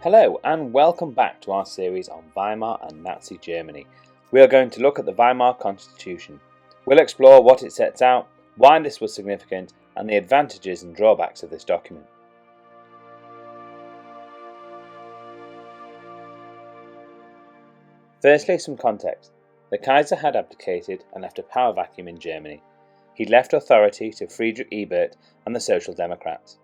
Hello and welcome back to our series on Weimar and Nazi Germany. We are going to look at the Weimar Constitution. We'll explore what it sets out, why this was significant, and the advantages and drawbacks of this document. Firstly, some context. The Kaiser had abdicated and left a power vacuum in Germany. He'd left authority to Friedrich Ebert and the Social Democrats.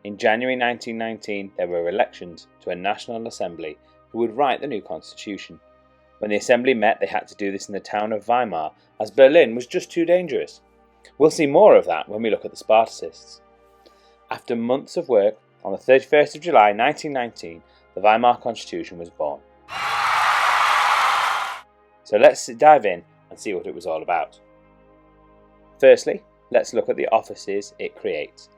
In January 1919, there were elections to a National Assembly who would write the new constitution. When the assembly met, they had to do this in the town of Weimar, as Berlin was just too dangerous. We'll see more of that when we look at the Spartacists. After months of work, on the 31st of July 1919, the Weimar Constitution was born. So let's dive in and see what it was all about. Firstly, let's look at the offices it creates.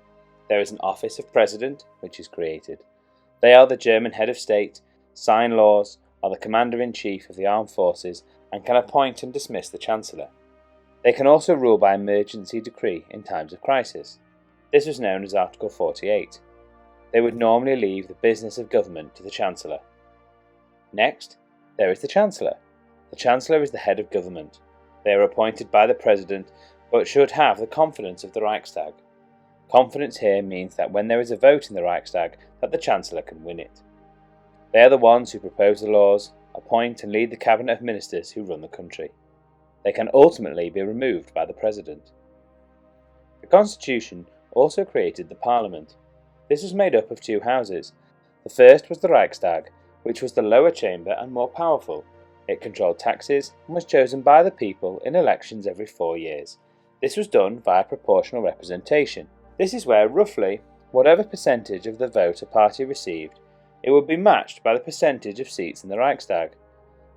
There is an office of president, which is created. They are the German head of state, sign laws, are the commander-in-chief of the armed forces, and can appoint and dismiss the chancellor. They can also rule by emergency decree in times of crisis. This was known as Article 48. They would normally leave the business of government to the chancellor. Next, there is the chancellor. The chancellor is the head of government. They are appointed by the president, but should have the confidence of the Reichstag. Confidence here means that when there is a vote in the Reichstag, that the Chancellor can win it. They are the ones who propose the laws, appoint and lead the cabinet of ministers who run the country. They can ultimately be removed by the President. The Constitution also created the Parliament. This was made up of two houses. The first was the Reichstag, which was the lower chamber and more powerful. It controlled taxes and was chosen by the people in elections every 4 years. This was done via proportional representation. This is where, roughly, whatever percentage of the vote a party received, it would be matched by the percentage of seats in the Reichstag.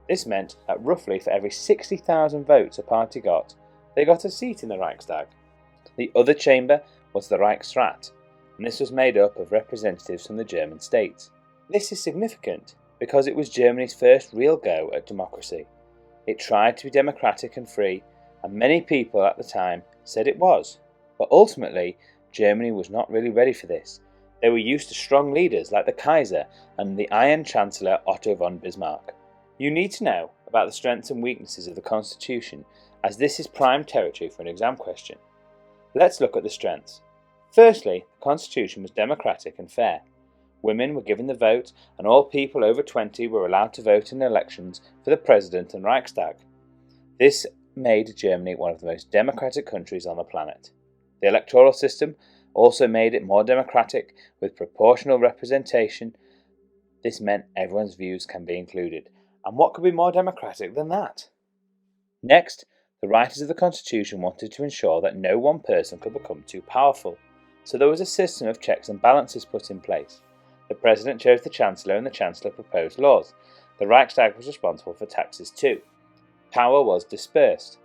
This meant that roughly for every 60,000 votes a party got, they got a seat in the Reichstag. The other chamber was the Reichsrat, and this was made up of representatives from the German states. This is significant because it was Germany's first real go at democracy. It tried to be democratic and free, and many people at the time said it was, but ultimately, Germany was not really ready for this. They were used to strong leaders like the Kaiser and the Iron Chancellor Otto von Bismarck. You need to know about the strengths and weaknesses of the Constitution, as this is prime territory for an exam question. Let's look at the strengths. Firstly, the Constitution was democratic and fair. Women were given the vote, and all people over 20 were allowed to vote in elections for the President and Reichstag. This made Germany one of the most democratic countries on the planet. The electoral system also made it more democratic with proportional representation. This meant everyone's views can be included. And what could be more democratic than that? Next, the writers of the Constitution wanted to ensure that no one person could become too powerful. So there was a system of checks and balances put in place. The President chose the Chancellor and the Chancellor proposed laws. The Reichstag was responsible for taxes too. Power was dispersed.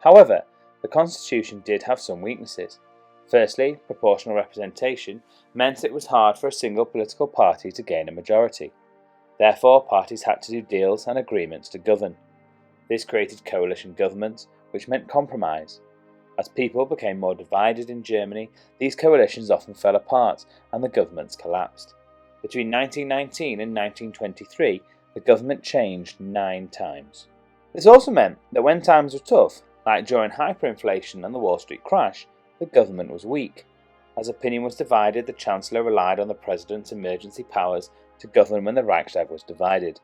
However, the Constitution did have some weaknesses. Firstly, proportional representation meant it was hard for a single political party to gain a majority. Therefore, parties had to do deals and agreements to govern. This created coalition governments, which meant compromise. As people became more divided in Germany, these coalitions often fell apart and the governments collapsed. Between 1919 and 1923, the government changed 9 times. This also meant that when times were tough, like during hyperinflation and the Wall Street crash, the government was weak. As opinion was divided, the Chancellor relied on the President's emergency powers to govern when the Reichstag was divided.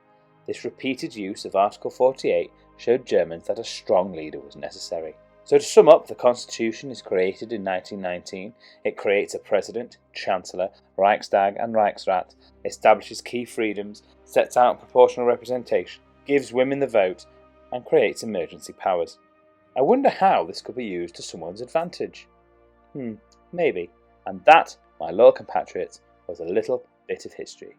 This repeated use of Article 48 showed Germans that a strong leader was necessary. So to sum up, the Constitution is created in 1919. It creates a President, Chancellor, Reichstag and Reichsrat, establishes key freedoms, sets out proportional representation, gives women the vote, and creates emergency powers. I wonder how this could be used to someone's advantage. Maybe. And that, my loyal compatriots, was a little bit of history.